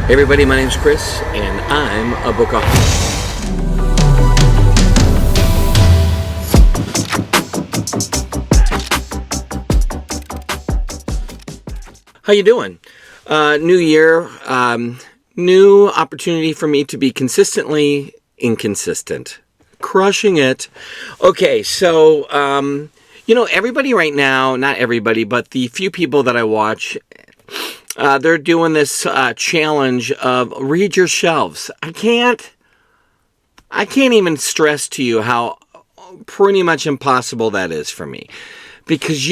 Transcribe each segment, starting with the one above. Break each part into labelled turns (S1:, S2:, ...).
S1: Hey everybody, my name's Chris, and I'm a bookaholic. How you doing? New year, new opportunity for me to be consistently inconsistent. Crushing it. Okay, so, everybody right now, not everybody, but the few people that I watch, they're doing this challenge of read your shelves. I can't even stress to you how pretty much impossible that is for me. Because,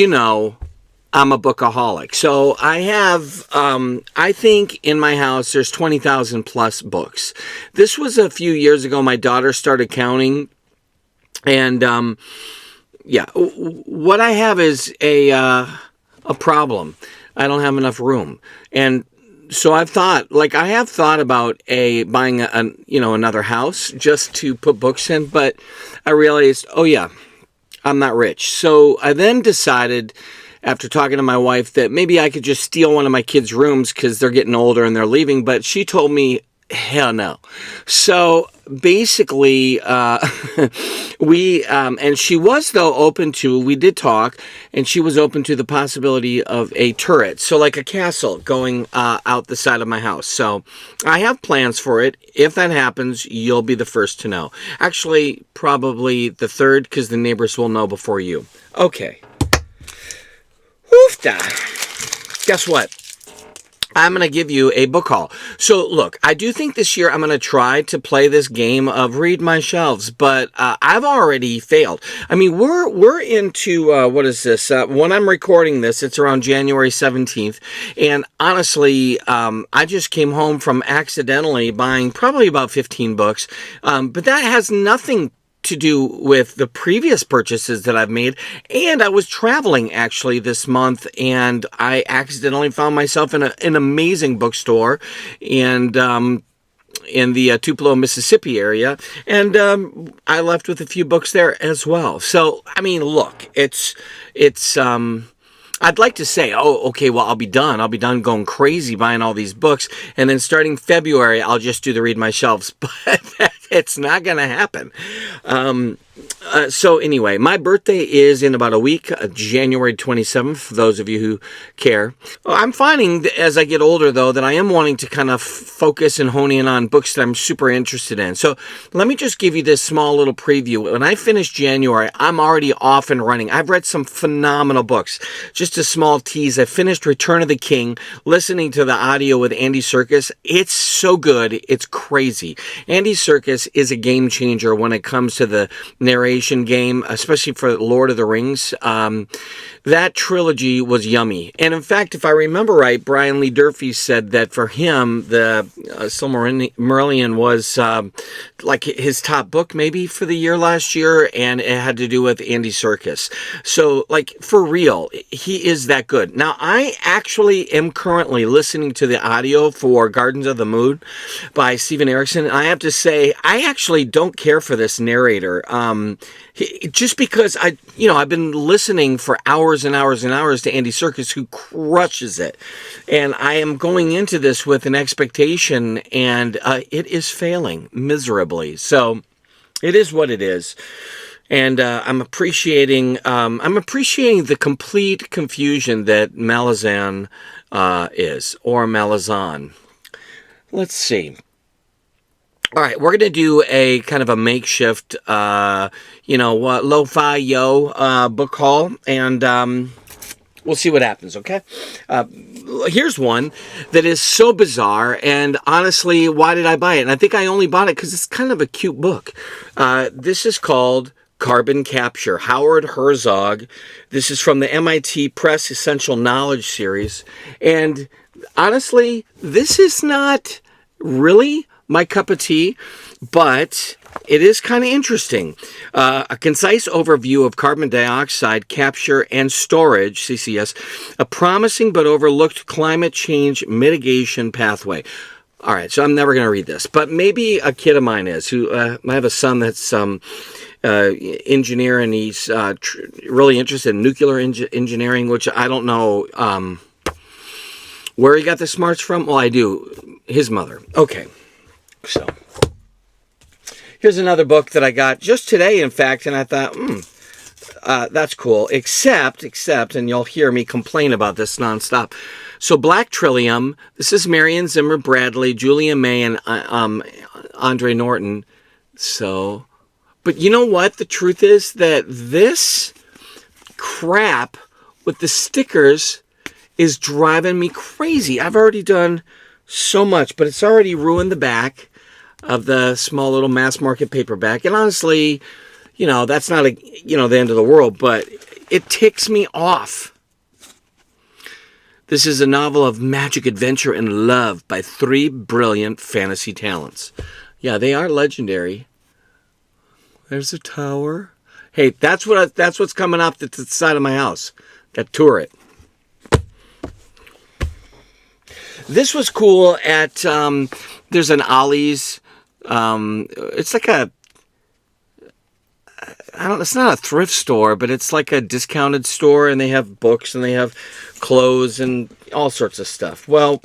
S1: I'm a bookaholic. So I have, I think in my house there's 20,000 plus books. This was a few years ago. My daughter started counting. And, what I have is a problem. I don't have enough room. And so I have thought about buying another house just to put books in. But I realized, I'm not rich. So I then decided, after talking to my wife, that maybe I could just steal one of my kids' rooms because they're getting older and they're leaving. But she told me, hell no. So basically, and she was, though, we did talk, and she was open to the possibility of a turret. So like a castle going out the side of my house. So I have plans for it. If that happens, you'll be the first to know. Actually, probably the third, because the neighbors will know before you. Okay. Oofda. Guess what? I'm going to give you a book haul. So, look, I do think this year I'm going to try to play this game of read my shelves, but I've already failed. I mean, we're into, what is this? When I'm recording this, it's around January 17th, and honestly, I just came home from accidentally buying probably about 15 books, but that has nothing to do with the previous purchases that I've made. And I was traveling actually this month, and I accidentally found myself in an amazing bookstore and in the Tupelo, Mississippi area, and I left with a few books there as well. So I mean, look, it's I'd like to say, I'll be done. I'll be done going crazy buying all these books, and then starting February, I'll just do the read my shelves. But it's not going to happen. So anyway, my birthday is in about a week, January 27th, for those of you who care. I'm finding as I get older, though, that I am wanting to kind of focus and hone in on books that I'm super interested in. So let me just give you this small little preview. When I finish January, I'm already off and running. I've read some phenomenal books. Just a small tease. I finished Return of the King, listening to the audio with Andy Serkis. It's so good. It's crazy. Andy Serkis is a game changer when it comes to the narration game, especially for Lord of the Rings. That trilogy was yummy. And in fact, if I remember right, Brian Lee Durfee said that for him, the Silmarillion was like his top book maybe for the year last year, and it had to do with Andy Serkis. So, like, for real, he is that good. Now, I actually am currently listening to the audio for Gardens of the Moon by Steven Erikson, and I have to say, I actually don't care for this narrator. Just because I've been listening for hours and hours and hours to Andy Serkis, who crushes it. And I am going into this with an expectation, and it is failing miserably. So it is what it is. And I'm appreciating the complete confusion that Malazan is, or Malazan. Let's see. All right, we're going to do a kind of a makeshift, lo-fi book haul, and we'll see what happens, okay? Here's one that is so bizarre, and honestly, why did I buy it? And I think I only bought it because it's kind of a cute book. This is called Carbon Capture, Howard Herzog. This is from the MIT Press Essential Knowledge series, and honestly, this is not really my cup of tea, but it is kind of interesting. A concise overview of carbon dioxide capture and storage, CCS, a promising but overlooked climate change mitigation pathway. All right, so I'm never going to read this, but maybe a kid of mine is. I have a son that's engineer, and he's really interested in nuclear engineering, which I don't know where he got the smarts from. Well, I do. his mother. Okay, so here's another book that I got just today, in fact, and I thought, that's cool, except, and you'll hear me complain about this nonstop. So Black Trillium, this is Marion Zimmer Bradley, Julia May, and Andre Norton. So, but you know what? The truth is that this crap with the stickers is driving me crazy. I've already done so much, but it's already ruined the back of the small little mass market paperback. And honestly, you know, that's not the end of the world, but it ticks me off. This is a novel of magic, adventure, and love by 3 brilliant fantasy talents. Yeah, they are legendary. There's a tower. Hey, that's what's coming off the side of my house. That turret. This was cool at, there's an Ollie's. It's like it's not a thrift store, but it's like a discounted store, and they have books, and they have clothes, and all sorts of stuff. Well,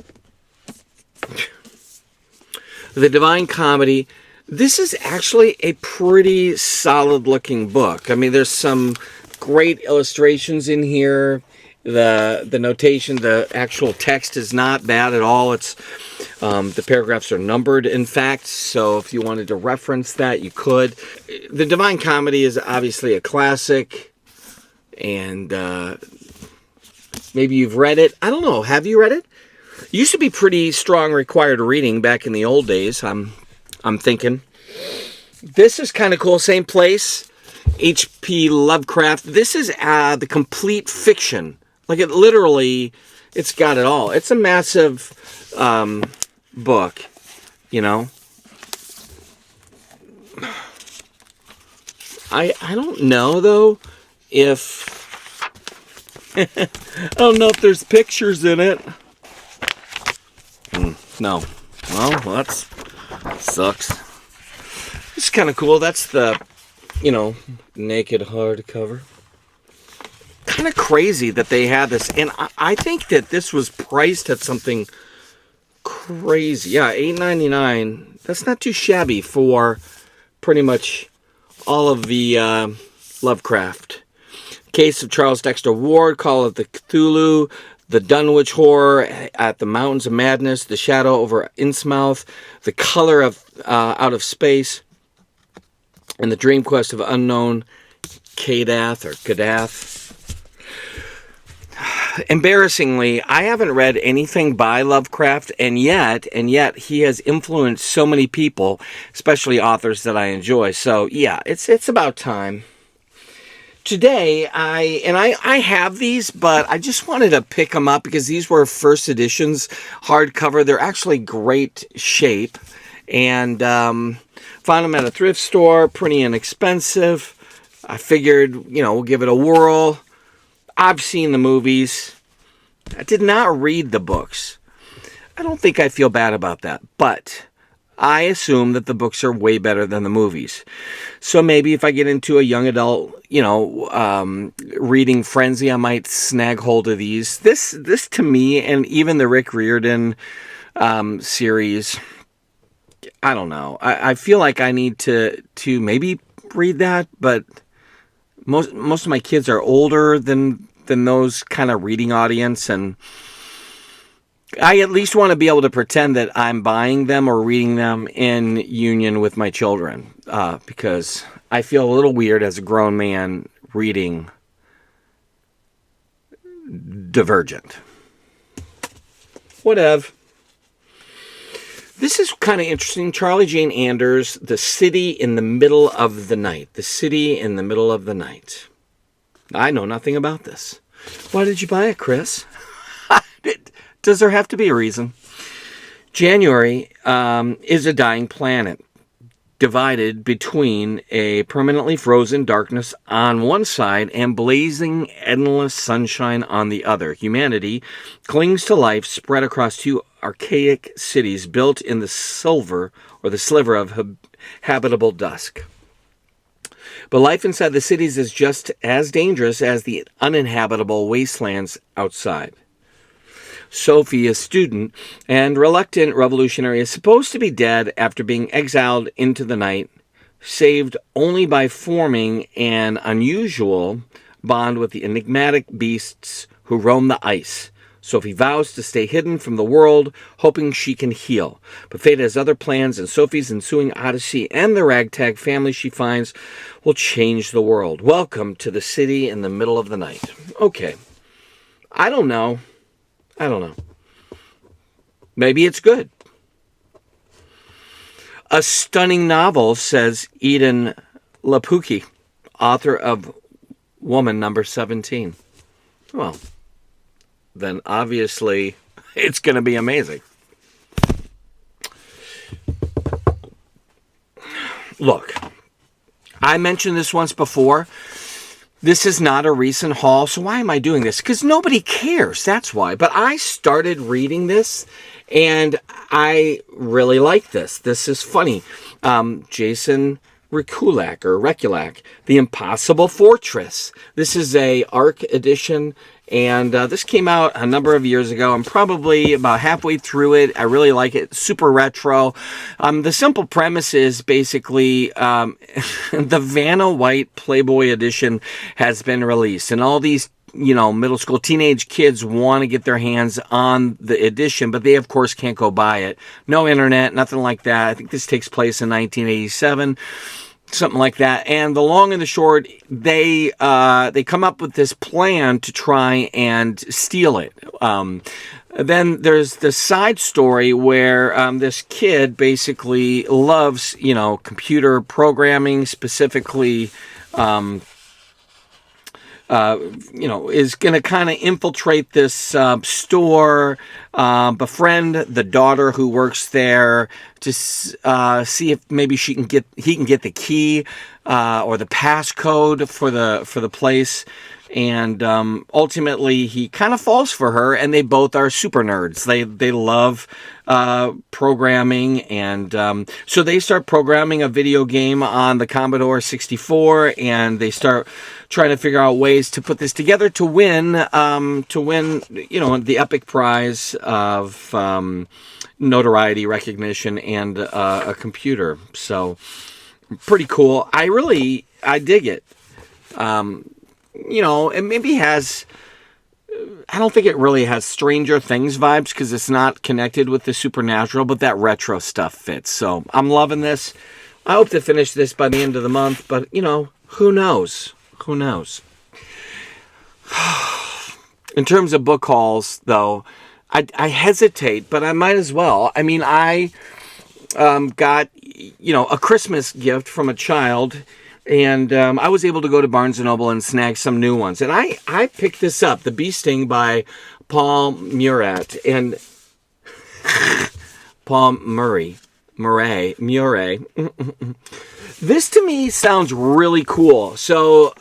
S1: The Divine Comedy, this is actually a pretty solid-looking book. I mean, there's some great illustrations in here. The notation, the actual text is not bad at all. It's the paragraphs are numbered, in fact, so if you wanted to reference that, you could. The Divine Comedy is obviously a classic, and maybe you've read it. I don't know. Have you read it? It used to be pretty strong required reading back in the old days, I'm thinking. This is kind of cool. Same place. H.P. Lovecraft. This is the complete fiction. Like, it literally, it's got it all. It's a massive book, you know. I don't know, though, if... I don't know if there's pictures in it. No. Well, that sucks. It's kind of cool. That's the, naked hardcover. Kind of crazy that they had this, and I think that this was priced at something crazy. Yeah, $8.99. That's not too shabby for pretty much all of the Lovecraft. Case of Charles Dexter Ward, Call of the Cthulhu, The Dunwich Horror at the Mountains of Madness, The Shadow over Innsmouth, The Color of Out of Space, and The Dream Quest of Unknown Kadath. Embarrassingly, I haven't read anything by Lovecraft, and yet he has influenced so many people, especially authors that I enjoy. So yeah, it's about time. Today, I have these, but I just wanted to pick them up because these were first editions, hardcover. They're actually great shape, and found them at a thrift store, pretty inexpensive. I figured, we'll give it a whirl. I've seen the movies. I did not read the books. I don't think I feel bad about that, but I assume that the books are way better than the movies. So maybe if I get into a young adult, reading frenzy, I might snag hold of these. This to me, and even the Rick Riordan series, I don't know. I feel like I need to maybe read that, but most of my kids are older than those kind of reading audience, and I at least want to be able to pretend that I'm buying them or reading them in union with my children, because I feel a little weird as a grown man reading Divergent. Whatever. This is kind of interesting. Charlie Jane Anders, The City in the Middle of the Night. The City in the Middle of the Night. I know nothing about this. Why did you buy it, Chris? Does there have to be a reason? January is a dying planet, divided between a permanently frozen darkness on one side and blazing endless sunshine on the other. Humanity clings to life spread across two archaic cities built in the sliver of habitable dusk. But life inside the cities is just as dangerous as the uninhabitable wastelands outside. Sophie, a student and reluctant revolutionary, is supposed to be dead after being exiled into the night, saved only by forming an unusual bond with the enigmatic beasts who roam the ice. Sophie vows to stay hidden from the world, hoping she can heal. But fate has other plans, and Sophie's ensuing odyssey and the ragtag family she finds will change the world. Welcome to the city in the middle of the night. Okay. I don't know. Maybe it's good. A stunning novel, says Eden Lapuki, author of Woman Number 17. Well, then obviously it's going to be amazing. Look, I mentioned this once before. This is not a recent haul, so why am I doing this? Because nobody cares, that's why. But I started reading this, and I really like this. This is funny. Jason Rekulak, The Impossible Fortress. This is a ARC edition, and this came out a number of years ago. I'm probably about halfway through it. I really like it. Super retro. The simple premise is basically the Vanna White Playboy edition has been released, and all these middle school teenage kids want to get their hands on the edition, but they of course can't go buy it. No internet, nothing like that. I think this takes place in 1987, something like that. And the long and the short, they come up with this plan to try and steal it. Then there's the side story where this kid basically loves computer programming, specifically is going to kind of infiltrate this store, befriend the daughter who works there to see if maybe he can get the key or the passcode for the place. And ultimately, he kind of falls for her, and they both are super nerds. They love programming, and so they start programming a video game on the Commodore 64, and they start trying to figure out ways to put this together to win the epic prize of notoriety, recognition, and a computer. So pretty cool. I dig it. It maybe has, I don't think it really has Stranger Things vibes because it's not connected with the supernatural, but that retro stuff fits. So I'm loving this. I hope to finish this by the end of the month, but who knows? Who knows? In terms of book hauls, though, I hesitate, but I might as well. I mean, I got, a Christmas gift from a child. And I was able to go to Barnes & Noble and snag some new ones. And I picked this up, The Bee Sting by Paul Murat. And Paul Murray. This to me sounds really cool. So,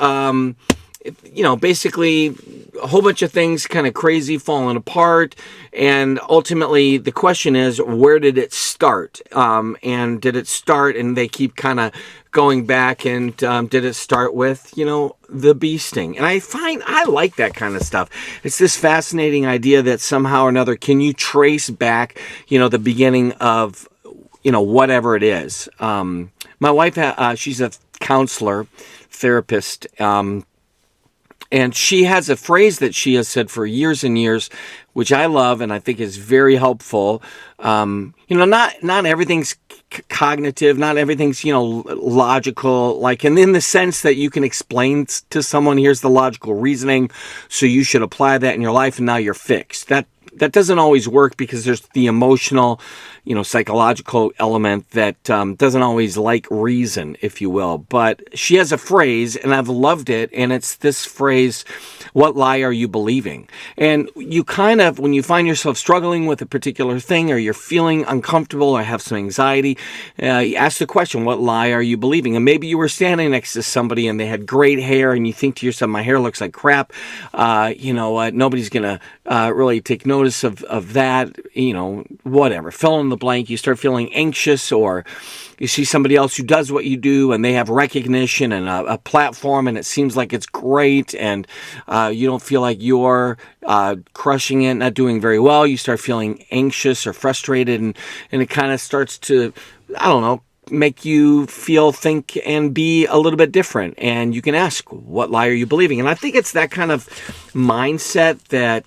S1: basically a whole bunch of things kind of crazy falling apart. And ultimately the question is, where did it start? And did it start, and they keep kind of going back, and did it start with, the bee sting? And I like that kind of stuff. It's this fascinating idea that somehow or another, can you trace back, the beginning of, whatever it is. My wife, she's a counselor, therapist, and she has a phrase that she has said for years and years, which I love and I think is very helpful. Not everything's cognitive, not everything's, logical, and in the sense that you can explain to someone, here's the logical reasoning, so you should apply that in your life and now you're fixed. That doesn't always work because there's the emotional, psychological element that doesn't always like reason, if you will. But she has a phrase, and I've loved it, and it's this phrase, what lie are you believing? And you kind of, when you find yourself struggling with a particular thing, or you're feeling uncomfortable or have some anxiety, you ask the question, what lie are you believing? And maybe you were standing next to somebody and they had great hair, and you think to yourself, my hair looks like crap. Nobody's going to really take notice notice of that, you know, whatever, fill in the blank. You start feeling anxious, or you see somebody else who does what you do and they have recognition and a platform and it seems like it's great, and you don't feel like you're crushing it, not doing very well. You start feeling anxious or frustrated, and it kind of starts to, I don't know, make you feel, think, and be a little bit different. And you can ask, what lie are you believing? And I think it's that kind of mindset that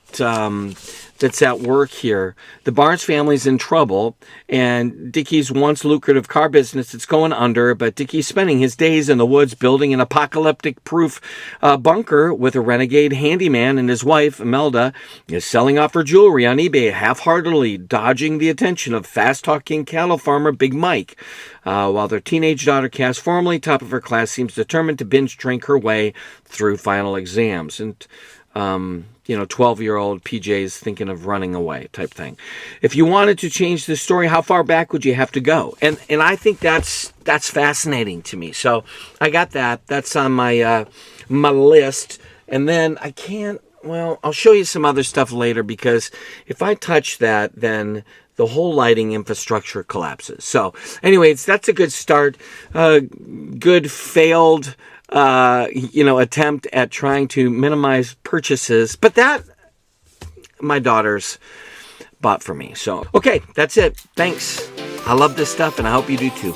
S1: that's at work here. The Barnes family's in trouble, and Dickie's once lucrative car business is going under, but Dickie's spending his days in the woods building an apocalyptic-proof bunker with a renegade handyman, and his wife, Imelda, is selling off her jewelry on eBay half-heartedly, dodging the attention of fast-talking cattle farmer Big Mike, while their teenage daughter, Cass, formerly top of her class, seems determined to binge drink her way through final exams. And 12-year-old PJ's thinking of running away type thing. If you wanted to change the story, how far back would you have to go? And I think that's fascinating to me. So I got that. That's on my my list. And then I'll show you some other stuff later, because if I touch that, then the whole lighting infrastructure collapses. So anyways, that's a good start. Good failed attempt at trying to minimize purchases, but that my daughters bought for me. So, okay, that's it. Thanks. I love this stuff, and I hope you do too.